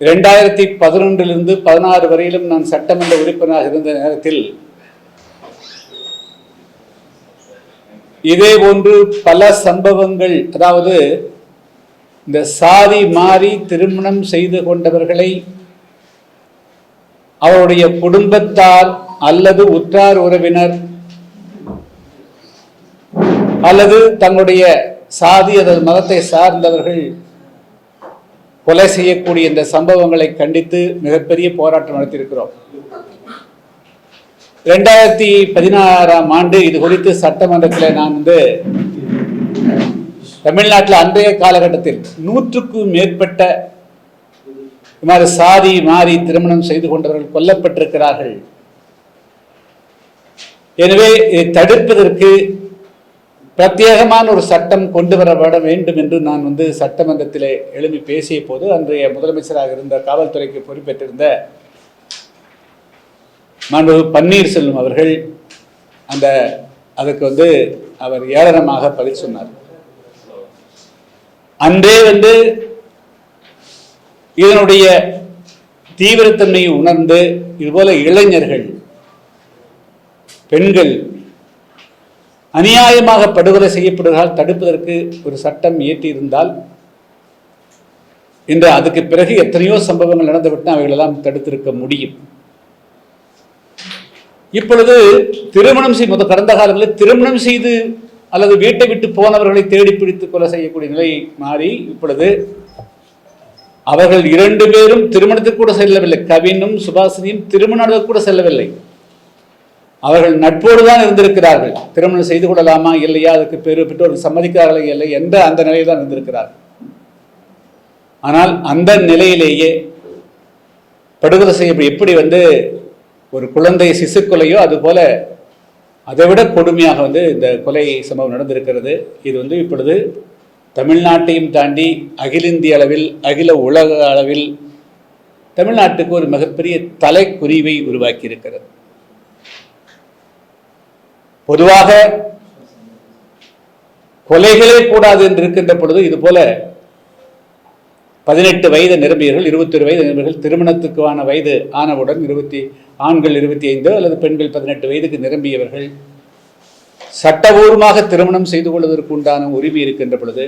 2011 16 வரையிலும் நான் சட்டமன்ற உறுப்பினராக இருந்த நேரத்தில் இதே போன்று பல சம்பவங்கள், அதாவது இந்த சாதி மாறி திருமணம் செய்து கொண்டவர்களை அவருடைய குடும்பத்தார் அல்லது உற்றார் உறவினர் அல்லது தங்களுடைய சாதி அல்லது மதத்தை சார்ந்தவர்கள் கொலை செய்யக்கூடிய இந்த சம்பவங்களை கண்டித்து மிகப்பெரிய போராட்டம் நடத்தியிருக்கிறோம். 2016ஆம் ஆண்டு இது குறித்து சட்டமன்றத்தில் நான் தமிழ்நாட்டில் அன்றைய காலகட்டத்தில் 100க்கும் மேற்பட்ட சாதி மாறி திருமணம் செய்து கொண்டவர்கள் கொல்லப்பட்டிருக்கிறார்கள். எனவே இதை தடுப்பதற்கு பிரத்யேகமான ஒரு சட்டம் கொண்டு வரப்பட வேண்டும் என்று நான் சட்டமன்றத்தில் எழுப்பி பேசிய போது அன்றைய முதலமைச்சராக இருந்த காவல்துறைக்கு பொறுப்பேற்றிருந்த மாண்பு பன்னீர்செல்வம் அவர்கள் அதுக்கு அவர் ஏளனமாக பதில் சொன்னார். அன்றே இதனுடைய தீவிரத்தன்மையை உணர்ந்து இதுபோல இளைஞர்கள் பெண்கள் அநியாயமாக படுகொலை செய்யப்படுவதால் தடுப்பதற்கு ஒரு சட்டம் இயற்றியிருந்தால் இன்று அதுக்கு பிறகு எத்தனையோ சம்பவங்கள் நடந்துவிட்டு அவைகளெல்லாம் தடுத்திருக்க முடியும். இப்பொழுது திருமணம் செய்து கடந்த காலங்களில் திருமணம் செய்து அல்லது வீட்டை விட்டு போனவர்களை தேடி பிடித்து கொலை செய்யக்கூடிய நிலை மாறி இப்பொழுது அவர்கள் 2 பேரும் திருமணத்துக்கு கூட செல்லவில்லை. கவினும் சுபாஷினியும் திருமணத்துக்கு கூட செல்லவில்லை. அவர்கள் நட்போடு தான் இருந்திருக்கிறார்கள். திருமணம் செய்து கொள்ளலாமா இல்லையா, அதுக்கு பெற்றோர்கள் சம்மதிக்கிறார்களே இல்லை என்ற அந்த நிலையில் தான் இருந்திருக்கிறார்கள். ஆனால் அந்த நிலையிலேயே படுகொலை செய்ய எப்படி ஒரு குழந்தை சிசு கொலையோ அதுபோல அதை விட கொடுமையாக இந்த கொலை சம்பவம் நடந்திருக்கிறது. இது இப்பொழுது தமிழ்நாட்டையும் தாண்டி அகில இந்திய அளவில் அகில உலக அளவில் தமிழ்நாட்டுக்கு ஒரு மிகப்பெரிய தலைக்குறிவை உருவாக்கி இருக்கிறது. பொதுவாக கொலைகளே கூடாது என்று இருக்கின்ற பொழுது இதுபோல 18 வயது நிரம்பியவர்கள் 21 வயது நிரம்பியவர்கள் திருமணத்துக்கான வயது ஆனவுடன் ஆண்கள் 25 அல்லது பெண்கள் 18 வயதுக்கு நிரம்பியவர்கள் சட்டபூர்வமாக திருமணம் செய்து கொள்வதற்கு உண்டான உரிமை இருக்கின்ற பொழுது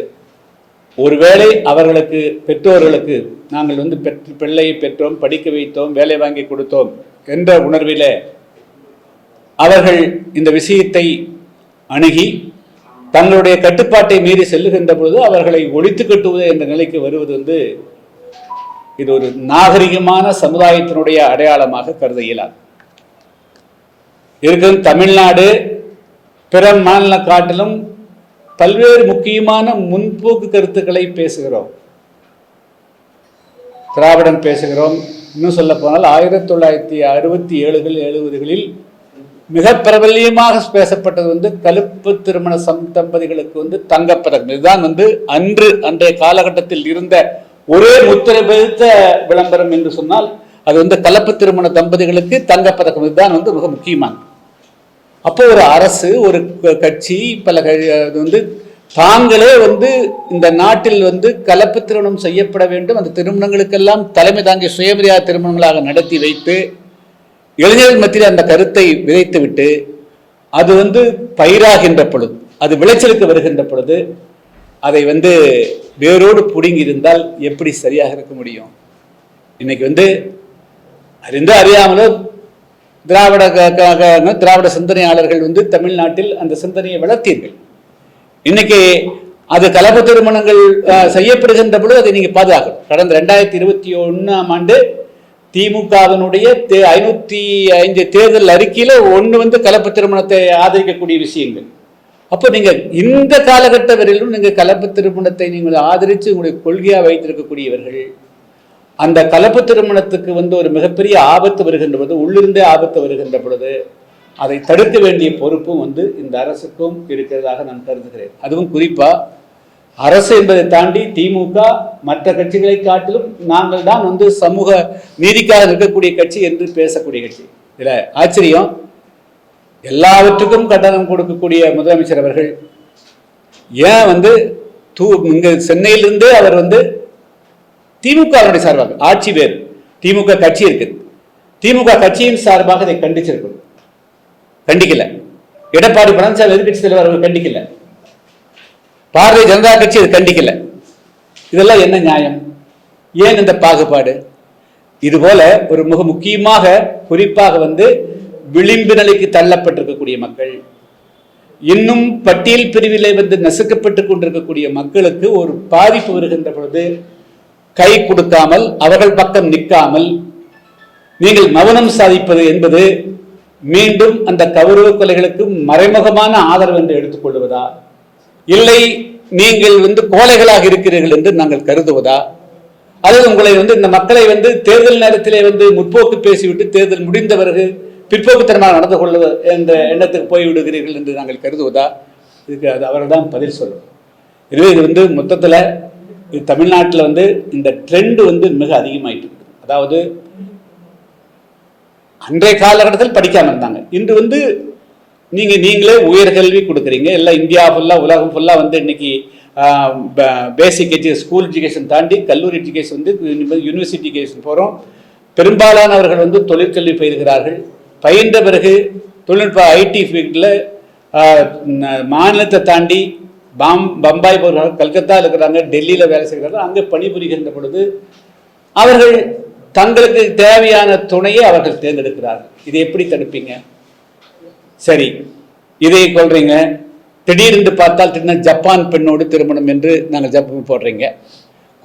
ஒருவேளை அவர்களுக்கு பெற்றோர்களுக்கு நாங்கள் பிள்ளையை பெற்றோம், படிக்க வைத்தோம், வேலை வாங்கி கொடுத்தோம் என்ற உணர்வில் அவர்கள் இந்த விஷயத்தை அணுகி தங்களுடைய கட்டுப்பாட்டை மீறி செல்லுகின்ற பொழுது அவர்களை ஒழித்து கட்டுவது என்ற நிலைக்கு வருவது இது ஒரு நாகரிகமான சமுதாயத்தினுடைய அடையாளமாக கருத இயலாது. இருக்கும் தமிழ்நாடு பிற மாநில காட்டிலும் பல்வேறு முக்கியமான முன்போக்கு கருத்துக்களை பேசுகிறோம். திராவிடம் பேசுகிறோம். இன்னும் சொல்ல போனால் 1967 70களில் மிக பிரபல்யமாக பேசப்பட்டது கலப்பு திருமண தம்பதிகளுக்கு தங்கப்பதக்கம். இதுதான் அன்றைய காலகட்டத்தில் இருந்த ஒரே முத்திரை பதித்த விளம்பரம் என்று சொன்னால் அது கலப்பு திருமண தம்பதிகளுக்கு தங்கப்பதக்கம். இதுதான் மிக முக்கியமானது. அப்போ ஒரு அரசு, ஒரு கட்சி, பல தாங்களே இந்த நாட்டில் கலப்பு திருமணம் செய்யப்பட வேண்டும், அந்த திருமணங்களுக்கெல்லாம் தலைமை தாங்கி சுயமரியாதை திருமணங்களாக நடத்தி வைத்து இளைஞர்கள் மத்தியில் அந்த கருத்தை விதைத்து விட்டு அது பயிராகின்ற பொழுது, அது விளைச்சலுக்கு வருகின்ற பொழுது அதை வேரோடு புடுங்கி இருந்தால் எப்படி சரியாக இருக்க முடியும்? இன்னைக்கு அறிந்து அறியாமலோ திராவிட சிந்தனையாளர்கள் தமிழ்நாட்டில் அந்த சிந்தனையை வளர்த்தீர்கள். இன்னைக்கு அது கலப்பு திருமணங்கள் செய்யப்படுகின்ற பொழுது அதை நீங்க பாதுகாக்கணும். கடந்த 2021ஆம் ஆண்டு திமுகவினுடைய 505 தேர்தல் அறிக்கையில ஒன்று கலப்பு திருமணத்தை ஆதரிக்கக்கூடிய விஷயங்கள். அப்போ நீங்க இந்த காலகட்ட வரையிலும் நீங்க கலப்பு திருமணத்தை நீங்கள் ஆதரித்து உங்களுடைய கொள்கையா வைத்திருக்கக்கூடியவர்கள் அந்த கலப்பு திருமணத்துக்கு ஒரு மிகப்பெரிய ஆபத்து வருகின்ற பொழுது, உள்ளிருந்தே ஆபத்து வருகின்ற பொழுது அதை தடுக்க வேண்டிய பொறுப்பும் இந்த அரசுக்கும் இருக்கிறதாக நான் கருதுகிறேன். அதுவும் குறிப்பா அரசு என்பதை தாண்டி திமுக மற்ற கட்சிகளை காட்டிலும் நாங்கள் தான் சமூக நீதிக்காக இருக்கக்கூடிய கட்சி என்று பேசக்கூடிய கட்சி. இதுல ஆச்சரியம், எல்லாவற்றுக்கும் கட்டணம் கொடுக்கக்கூடிய முதலமைச்சர் அவர்கள் ஏன் இங்க சென்னையிலிருந்தே அவர் திமுக சார்பாக ஆட்சி வேறு, திமுக கட்சி இருக்கு, திமுக கட்சியின் சார்பாக இதை கண்டிச்சிருக்கணும், கண்டிக்கல. எடப்பாடி பழனிசாமி எதிர்கட்சி தலைவர் அவர் கண்டிக்கல, பாரதிய ஜனதா கட்சி அது கண்டிக்கல. இதெல்லாம் என்ன நியாயம்? ஏன் இந்த பாகுபாடு? இது போல ஒரு மிக முக்கியமாக குறிப்பாக விளிம்பு நிலைக்கு தள்ளப்பட்டிருக்கக்கூடிய மக்கள், இன்னும் பட்டியல் பிரிவிலே நசுக்கப்பட்டுக் கொண்டிருக்கக்கூடிய மக்களுக்கு ஒரு பாதிப்பு வருகின்ற பொழுது கை கொடுக்காமல், அவர்கள் பக்கம் நிற்காமல் நீங்கள் மௌனம் சாதிப்பது என்பது மீண்டும் அந்த கௌரவ கொலைகளுக்கு மறைமுகமான ஆதரவு என்று எடுத்துக்கொள்வதா, இல்லை நீங்கள் கோலைகளாக இருக்கிறீர்கள் என்று நாங்கள் கருதுவதா, அல்லது உங்களை இந்த மக்களை தேர்தல் நேரத்திலே முற்போக்கு பேசிவிட்டு தேர்தல் முடிந்த பிறகு பிற்போக்குத்தனமாக நடந்து கொள்வது என்ற எண்ணத்துக்கு போய்விடுகிறீர்கள் என்று நாங்கள் கருதுவதா? இதுக்கு அது அவர்கள் தான் பதில் சொல்லும். எனவே இது மொத்தத்தில் இது தமிழ்நாட்டில் இந்த ட்ரெண்ட் மிக அதிகமாயிட்டு இருக்குது. அதாவது அன்றைய காலகட்டத்தில் படிக்காமல் இருந்தாங்க, இன்று நீங்களே உயர்கல்வி கொடுக்குறீங்க, எல்லாம் இந்தியா ஃபுல்லாக உலகம் ஃபுல்லாக இன்னைக்கு பேசிக் ஸ்கூல் எஜுகேஷன் தாண்டி கல்லூரி எஜுகேஷன் யூனிவர்சிட்டி எஜுகேஷன் போகிறோம். பெரும்பாலானவர்கள் தொழிற்கல்வி பயிர்கிறார்கள். பயின்ற பிறகு தொழில்நுட்ப ஐடி ஃபீல்டில் மாநிலத்தை தாண்டி பம்பாய் போகிறாங்க, கல்கத்தா இருக்கிறாங்க, டெல்லியில் வேலை செய்கிறார்கள். அங்கே பணிபுரிகின்ற பொழுது அவர்கள் தங்களுக்கு தேவையான துணையை அவர்கள் தேர்ந்தெடுக்கிறார்கள். இதை எப்படி தடுப்பீங்க? சரி, இதை கொள்றீங்க, திடீரென்று பார்த்தால் திடீர்னு ஜப்பான் பெண்ணோடு திருமணம் என்று நாங்கள் ஜப்பான் போடுறீங்க,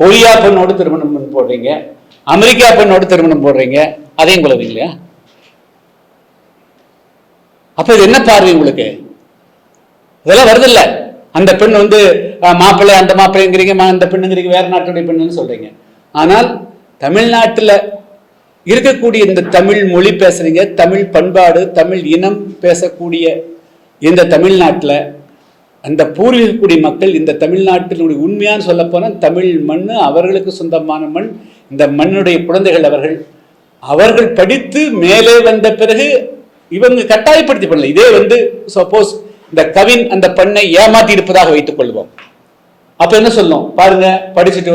கொரியா பெண்ணோடு திருமணம் போடுறீங்க, அமெரிக்கா பெண்ணோடு திருமணம் போடுறீங்க, அதையும் கொள்வீங்க இல்லையா? அப்ப இது என்ன பார்வை உங்களுக்கு? இதெல்லாம் வருதில்ல. அந்த பெண் மாப்பிள்ளை, அந்த மாப்பிள்ளைங்கிறீங்க, அந்த பெண்ணுங்கிறீங்க, வேற நாட்டுடைய பெண்ணுன்னு சொல்றீங்க. ஆனால் தமிழ்நாட்டில் இருக்கக்கூடிய இந்த தமிழ் மொழி பேசுறீங்க, தமிழ் பண்பாடு, தமிழ் இனம் பேசக்கூடிய இந்த தமிழ்நாட்டில் அந்த பூர்வீக குடி மக்கள், இந்த தமிழ்நாட்டினுடைய உண்மையான சொல்ல போனால் தமிழ் மண் அவர்களுக்கு சொந்தமான மண், இந்த மண்ணுடைய குழந்தைகள் அவர்கள் படித்து மேலே வந்த பிறகு இவங்க கட்டாயப்படுத்தி பண்ணல. இதே சப்போஸ் இந்த கவின் அந்த பெண்ணை ஏமாத்தி இருப்பதாக வைத்துக் கொள்வோம், அப்ப என்ன சொல்லும்? பாருங்க, படிச்சுட்டு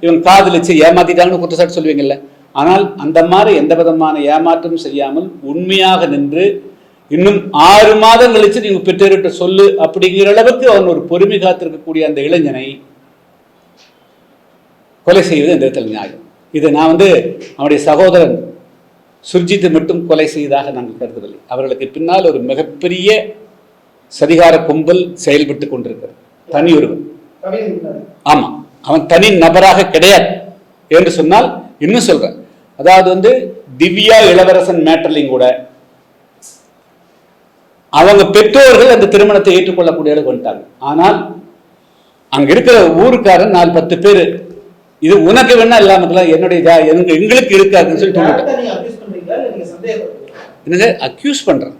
இவங்க காதலிச்சு ஏமாத்திட்டாங்கன்னு குற்றச்சாட்டு சொல்லுவீங்கல்ல. ஆனால் அந்த மாதிரி எந்த விதமான ஏமாற்றம் செய்யாமல் உண்மையாக நின்று இன்னும் 6 மாதம் கழிச்சு நீங்க பெற்றோர்கிட்ட சொல்லு அப்படிங்கிற அளவுக்கு அவன் ஒரு பொறுமை காத்திருக்கக்கூடிய அந்த இளைஞனை கொலை செய்வது எந்த விதத்தில் நியாயம்? இது நான் அவனுடைய சகோதரன் சுர்ஜித்தை மட்டும் கொலை செய்ததாக நாங்கள் கருதவில்லை. அவர்களுக்கு பின்னால் ஒரு மிகப்பெரிய சதிகார கும்பல் செயல்பட்டு கொண்டிருக்கிறது. தனி ஒருவன், ஆமா, அவன் தனி நபராக கிடையாது என்று சொன்னால் இன்னும் சொல்றேன். அதாவது திவ்யா இளவரசன் மேட்டர்லையும் கூட அவங்க பெற்றோர்கள் அந்த திருமணத்தை ஏற்றுக்கொள்ளக்கூடிய அளவுக்கு வந்துட்டாங்க. ஆனால் அங்க இருக்கிற ஊருக்காரன் 4-10 பேர் இது உனக்கு வேணா இல்லாம என்னுடைய எங்களுக்கு இருக்காதுன்னு சொல்லி என்னங்க அக்யூஸ் பண்றேன்.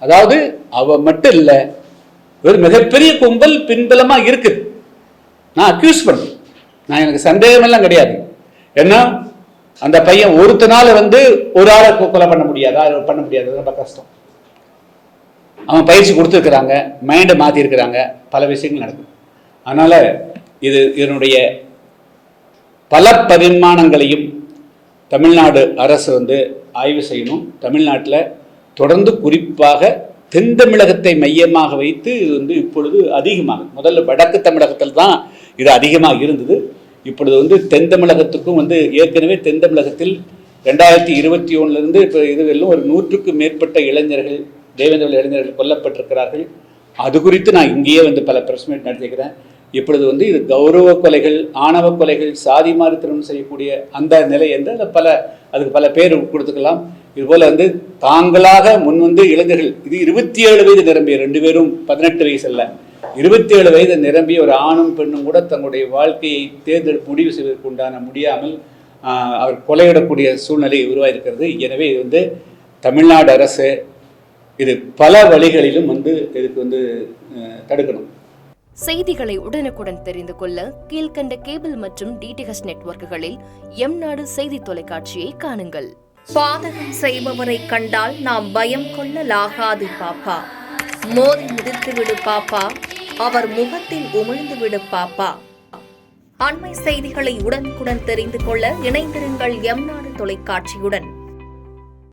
அதாவது அவ மட்டும் இல்ல, ஒரு மிகப்பெரிய கும்பல் பின்பலமா இருக்குது. நான் அக்யூஸ் பண்றேன், நான் எனக்கு சந்தேகம் எல்லாம் கிடையாது. ஏன்னா அந்த பையன் ஒருத்தனால ஒரு ஆளை கொலை பண்ண முடியாது, ரொம்ப கஷ்டம். அவன் பயிற்சி கொடுத்துருக்குறாங்க, மைண்டை மாற்றி இருக்கிறாங்க, பல விஷயங்கள் நடக்குது. அதனால இதனுடைய பல பரிமாணங்களையும் தமிழ்நாடு அரசு ஆய்வு செய்யணும். தமிழ்நாட்டில் தொடர்ந்து குறிப்பாக தென் தமிழகத்தை மையமாக வைத்து இது இப்பொழுது அதிகமாக, முதல்ல வடக்கு தமிழகத்தில் தான் இது அதிகமாக இருந்தது. இப்பொழுது தென் தமிழகத்துக்கும் ஏற்கனவே தென் தமிழகத்தில் 2021 இப்போ இதுவெல்லாம் ஒரு 100க்கும் மேற்பட்ட இளைஞர்கள், தேவேந்திர இளைஞர்கள் கொல்லப்பட்டிருக்கிறார்கள். அது குறித்து நான் இங்கேயே பல பிரஸ் மீட் நடத்திக்கிறேன். இப்பொழுது இது கௌரவ கொலைகள், ஆணவ கொலைகள், சாதி மாறி திருமணம் செய்யக்கூடிய அந்த நிலை என்று அதுக்கு பல பேர் கொடுத்துக்கலாம். இதுபோல் தாங்களாக முன் இளைஞர்கள், இது 27 வயது நிரம்பிய 2 பேரும் 18 வயசு அல்ல, 27 வயது நிரம்பிய ஒரு ஆணும் பெண்ணும் கூட தங்களுடைய வாழ்க்கையை தேர்ந்தெடுப்பு முடிவு செய்வதற்கு உண்டான முடியாமல் அவர் கொலையிடக்கூடிய சூழ்நிலை உருவாயிருக்கிறது. எனவே இது தமிழ்நாடு அரசு இது பல வழிகளிலும் இதுக்கு தடுக்கணும். செய்திகளை உடனுக்குடன் தெரிந்து கொள்ள கீழ்கண்ட கேபிள் மற்றும் டிடிஹெச் நெட்வொர்க்குகளில் எம்நாடு செய்தி தொலைக்காட்சியை காணுங்கள். பாதகம் செய்பவரை கண்டால் நாம் பயம் கொள்ளலாகாது பாப்பா. மோதி மிதித்து விடு பாப்பா, அவர் முகத்தில் உமிழ்ந்து விடு பாப்பா. அண்மை செய்திகளை உடனுக்குடன் தெரிந்து கொள்ள இணைந்திருங்கள் எம் நாடு தொலைக்காட்சியுடன்.